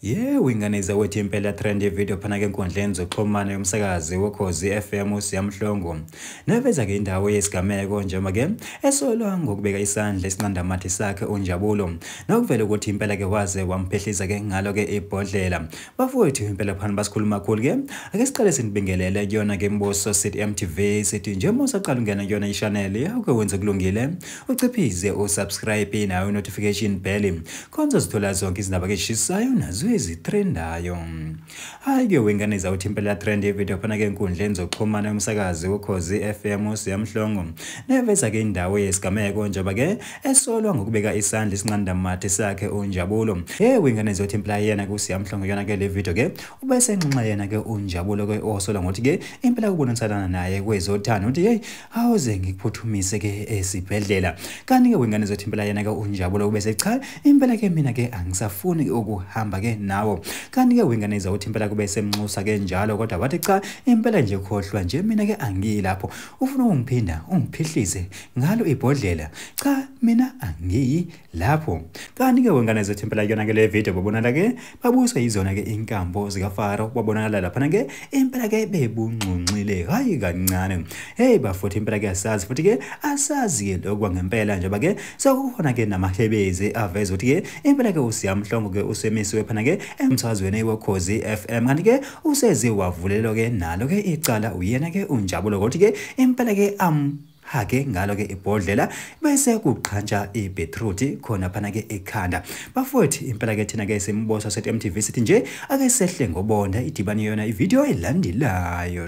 Winganiza wethi impela trend video phana ke enkundleni zokuxhumana yomsakazi weKhozi FM uSiyamhlongo. Neveza ke indawo yesigameko njengoba ke esolwa ngokubeka isandla esinqandamathi sakhe uNjabulo. Nokuvela ukuthi impela ke waze wamphehlisa ke ngalo ke ibhodlela. Bafowethu impela phana basikhuluma kakhulu ke. Ake siqale sinibingelele kuyona ke Mbuso City MTV sithi njengoba usaqala ungena kuyona i-channel yakho wenze kulungile. Uciphize usubscribe nayo notification bell. Khonza zithola zonke izindaba ke eshishayo nazo ezitrendayo. Hayi ke winganiza uthi impela trend video phana ke enkundleni zokuxhumana yomsakazi weKhozi FM uSiyamhlongo. Neveza ke indawo yesigameko njengoba ke esolwa ngokubeka isandla esinqandamathi sakhe uNjabulo. Winganiza uthi impela yena ke uSiyamhlongo yona ke le video ke ubese nxa yena ke uNjabulo ke osola ngothi ke impela kubonisana naye kwezothando uthi awuze ngikuphuthumise ke esibhedlela. Kanti ke winganiza uthi impela yena ke uNjabulo ubese cha impela ke mina ke angisafuni ukuhamba ke nawo. Kanti ke winganiza uthi impela kube semnxusa ke njalo kodwa wathi cha impela nje khohlwa nje mina ke angilapho ufuna ungiphinda ungiphihlise ngalo ibhodlela cha mina angiyi lapho. Kanti ke winganiza uthi impela yona ke le video babonala ke babuswa yizona ke inkambo zika Faro babonakala lapha ke impela ke bebunxunxile hayi kancane. Bafuthu impela ke asazi futhi ke asazi ke lokwa ngempela njengoba ke sokukhona ke namahebezi aveza ukuthi ke impela ke uSiyamhlongo ke usemisiwe phana ke emsazweni weKhozi FM. Kanti ke useze wavulelwa ke nalo ke icala uyena ke uNjabulo ukuthi ke impela ke hake ngalo ke ibhodlela bese kuqhantsha ibeetroot khona phana ke ekhanda. Bafowethu impela ke thina ke simbosa set MTV sithi nje ake sehle ngobonda idibani yona ivideo elandelayo.